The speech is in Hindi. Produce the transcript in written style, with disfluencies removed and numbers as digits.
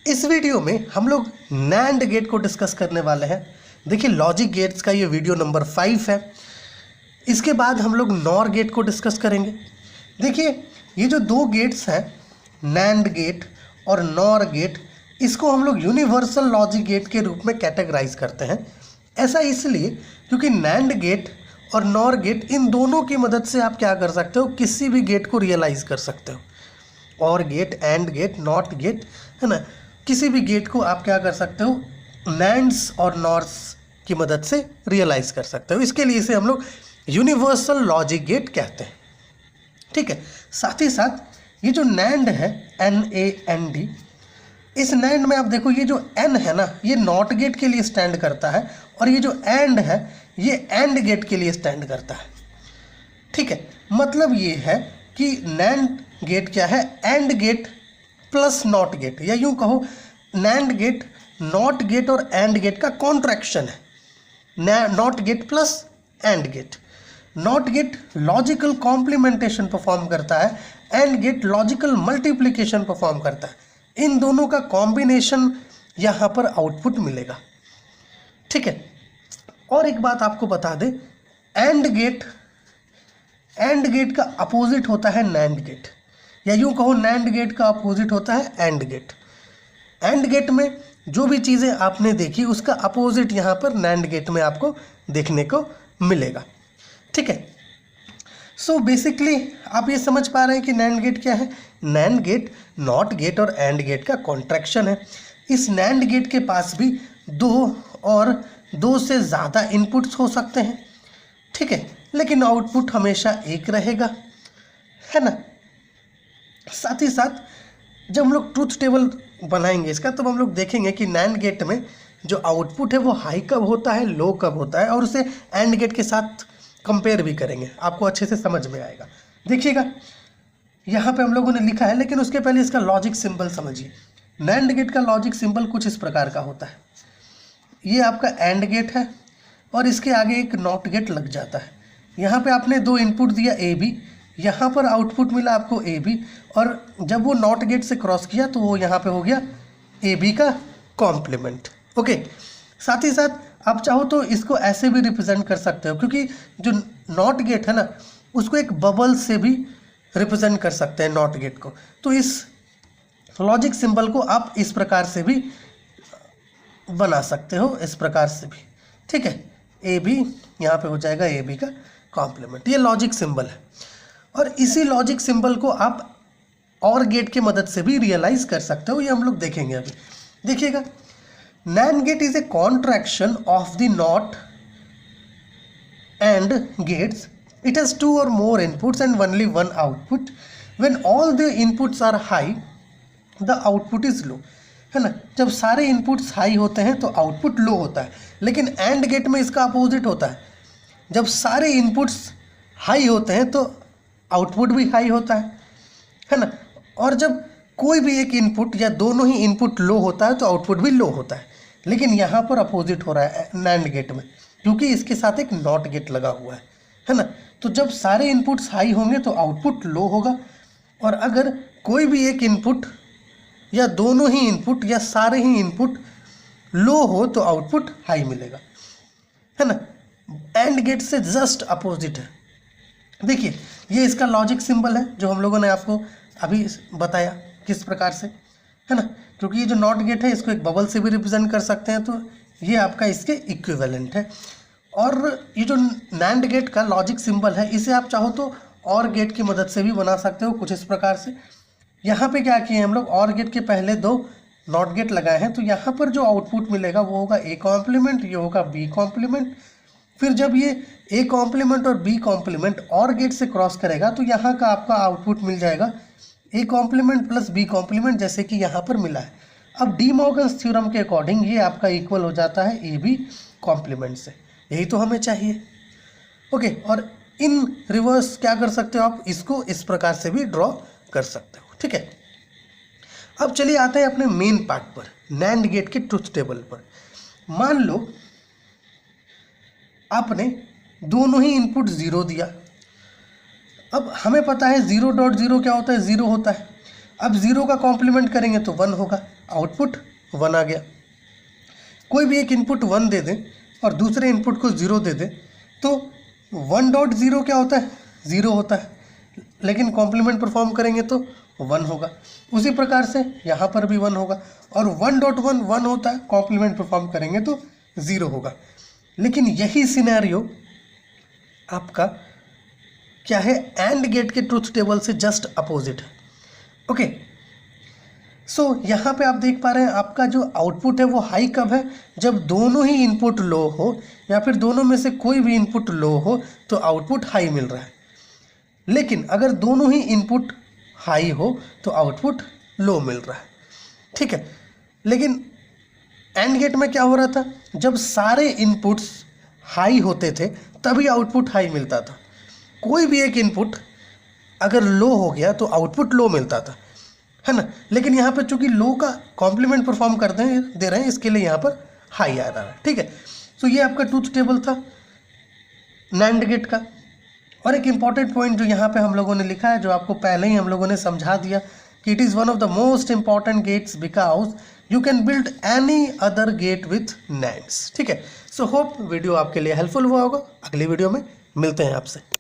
इस वीडियो में हम लोग नैंड गेट को डिस्कस करने वाले हैं। देखिए लॉजिक गेट्स का ये वीडियो नंबर 5 है। इसके बाद हम लोग नॉर गेट को डिस्कस करेंगे। देखिए ये जो दो गेट्स हैं नैंड गेट और नॉर गेट, इसको हम लोग यूनिवर्सल लॉजिक गेट के रूप में कैटेगराइज करते हैं। ऐसा इसलिए क्योंकि नैंड गेट और नॉर गेट, इन दोनों की मदद से आप क्या कर सकते हो, किसी भी गेट को रियलाइज़ कर सकते हो। और gate, and gate, not gate, है ना, किसी भी गेट को आप क्या कर सकते हो, नैंड्स और नॉर्स की मदद से रियलाइज़ कर सकते हो। इसके लिए इसे हम लोग यूनिवर्सल लॉजिक गेट कहते हैं। ठीक है, साथ ही साथ ये जो नैंड है NAND, इस नैंड में आप देखो ये जो N है ना, ये नॉट गेट के लिए स्टैंड करता है और ये जो एंड है ये एंड गेट के लिए स्टैंड करता है। ठीक है, मतलब ये है कि नैंड गेट क्या है, and gate plus not gate, या यूं कहो नैंड गेट नॉट गेट और एंड गेट का कॉन्ट्रैक्शन है। Not gate plus and gate. Not gate logical complementation perform करता है, and gate logical multiplication perform करता है। इन दोनों का कॉम्बिनेशन यहाँ पर आउटपुट मिलेगा। ठीक है, और एक बात आपको बता दें, एंड गेट का अपोजिट होता है नैंड गेट, या यूं कहो नैंड गेट का अपोजिट होता है एंड गेट। एंड गेट में जो भी चीज़ें आपने देखी उसका अपोजिट यहाँ पर नैंड गेट में आपको देखने को मिलेगा। ठीक है, सो बेसिकली आप ये समझ पा रहे हैं कि नैंड गेट क्या है। नैंड गेट नॉट गेट और एंड गेट का कॉन्ट्रैक्शन है। इस नैंड गेट के पास भी दो और दो से ज़्यादा इनपुट्स हो सकते हैं। ठीक है, लेकिन आउटपुट हमेशा एक रहेगा, है ना। साथ ही साथ जब हम लोग ट्रूथ टेबल बनाएंगे इसका, तब हम लोग देखेंगे कि नैंड गेट में जो आउटपुट है वो हाई कब होता है, लो कब होता है, और उसे एंड गेट के साथ कंपेयर भी करेंगे, आपको अच्छे से समझ में आएगा। देखिएगा यहाँ पे हम लोगों ने लिखा है, लेकिन उसके पहले इसका लॉजिक सिंबल समझिए। नैंड गेट का लॉजिक सिंबल कुछ इस प्रकार का होता है। ये आपका एंड गेट है और इसके आगे एक नॉट गेट लग जाता है। यहाँ पे आपने दो इनपुट दिया AB, यहाँ पर आउटपुट मिला आपको AB, और जब वो नॉट गेट से क्रॉस किया तो वो यहाँ पे हो गया AB का कॉम्प्लीमेंट। ओके, साथ ही साथ आप चाहो तो इसको ऐसे भी रिप्रेजेंट कर सकते हो, क्योंकि जो नॉट गेट है ना उसको एक बबल से भी रिप्रेजेंट कर सकते हैं नॉट गेट को। तो इस लॉजिक सिंबल को आप इस प्रकार से भी बना सकते हो, इस प्रकार से भी। ठीक है, AB यहाँ पे हो जाएगा AB का कॉम्प्लीमेंट। ये लॉजिक सिंबल है, और इसी लॉजिक सिंबल को आप और गेट की मदद से भी रियलाइज कर सकते हो। ये हम लोग देखेंगे अभी। देखिएगा, NAND gate is a contraction of the not and gates. It has two or more inputs and only one output. When all the inputs are high the output is low, है ना। जब सारे इनपुट्स हाई होते हैं तो आउटपुट लो होता है, लेकिन एंड गेट में इसका अपोजिट होता है। जब सारे इनपुट्स हाई होते हैं तो आउटपुट भी हाई होता है ना। और जब कोई भी एक इनपुट या दोनों ही इनपुट लो होता है तो आउटपुट भी लो होता है। लेकिन यहाँ पर अपोजिट हो रहा है नैंड गेट में, क्योंकि इसके साथ एक नॉट गेट लगा हुआ है ना। तो जब सारे इनपुट्स हाई होंगे तो आउटपुट लो होगा, और अगर कोई भी एक इनपुट या दोनों ही इनपुट या सारे ही इनपुट लो हो तो आउटपुट हाई मिलेगा, है ना। एंड गेट से जस्ट अपोजिट है। देखिए ये इसका लॉजिक सिंबल है जो हम लोगों ने आपको अभी बताया किस प्रकार से, है ना। क्योंकि ये जो नॉट गेट है इसको एक बबल से भी रिप्रेजेंट कर सकते हैं, तो ये आपका इसके इक्विवेलेंट है। और ये जो नैंड गेट का लॉजिक सिंबल है इसे आप चाहो तो और गेट की मदद से भी बना सकते हो, कुछ इस प्रकार से। यहाँ पे क्या किए हम लोग, और गेट के पहले दो नॉट गेट लगाए हैं, तो यहाँ पर जो आउटपुट मिलेगा वो होगा A कॉम्प्लीमेंट, ये होगा B कॉम्प्लीमेंट। फिर जब ये A कॉम्प्लीमेंट और B कॉम्प्लीमेंट और गेट से क्रॉस करेगा तो यहाँ का आपका आउटपुट मिल जाएगा A complement plus B complement, जैसे कि यहाँ पर मिला है। अब डी मॉर्गन्स थ्योरम के अकॉर्डिंग ये आपका इक्वल हो जाता है AB कॉम्प्लीमेंट से। यही तो हमें चाहिए। ओके, और इन रिवर्स क्या कर सकते हो आप, इसको इस प्रकार से भी ड्रॉ कर सकते हो। ठीक है, अब चलिए आते हैं अपने मेन पार्ट पर, नैंड गेट के ट्रुथ टेबल पर। मान लो आपने दोनों ही इनपुट 0 दिया। अब हमें पता है 0.0 क्या होता है, 0 होता है। अब 0 का कॉम्प्लीमेंट करेंगे तो 1 होगा, आउटपुट 1 आ गया। कोई भी एक इनपुट 1 दे दें और दूसरे इनपुट को 0 दे दें तो 1.0 क्या होता है, 0 होता है, लेकिन कॉम्प्लीमेंट परफॉर्म करेंगे तो 1 होगा। उसी प्रकार से यहाँ पर भी 1 होगा और 1.1 1 होता है, कॉम्प्लीमेंट परफॉर्म करेंगे तो 0 होगा। लेकिन यही सिनेरियो आपका क्या है, एंड गेट के ट्रूथ टेबल से जस्ट अपोजिट है। ओके, सो यहाँ पे आप देख पा रहे हैं आपका जो आउटपुट है वो हाई कब है, जब दोनों ही इनपुट लो हो या फिर दोनों में से कोई भी इनपुट लो हो तो आउटपुट हाई मिल रहा है। लेकिन अगर दोनों ही इनपुट हाई हो तो आउटपुट लो मिल रहा है, ठीक है। लेकिन एंड गेट में क्या हो रहा था, जब सारे इनपुट्स हाई होते थे तभी आउटपुट हाई मिलता था। कोई भी एक इनपुट अगर लो हो गया तो आउटपुट लो मिलता था, है ना। लेकिन यहाँ पर चूंकि लो का कॉम्प्लीमेंट परफॉर्म दे रहे हैं, इसके लिए यहाँ पर हाई आ रहा है, ठीक है। सो ये आपका ट्रूथ टेबल था नैंड गेट का। और एक इम्पॉर्टेंट पॉइंट जो यहाँ पे हम लोगों ने लिखा है, जो आपको पहले ही हम लोगों ने समझा दिया कि it is one of the most important gates because you can build any other gate with NANDs, ठीक है। सो होप वीडियो आपके लिए हेल्पफुल हुआ होगा। अगली वीडियो में मिलते हैं आपसे।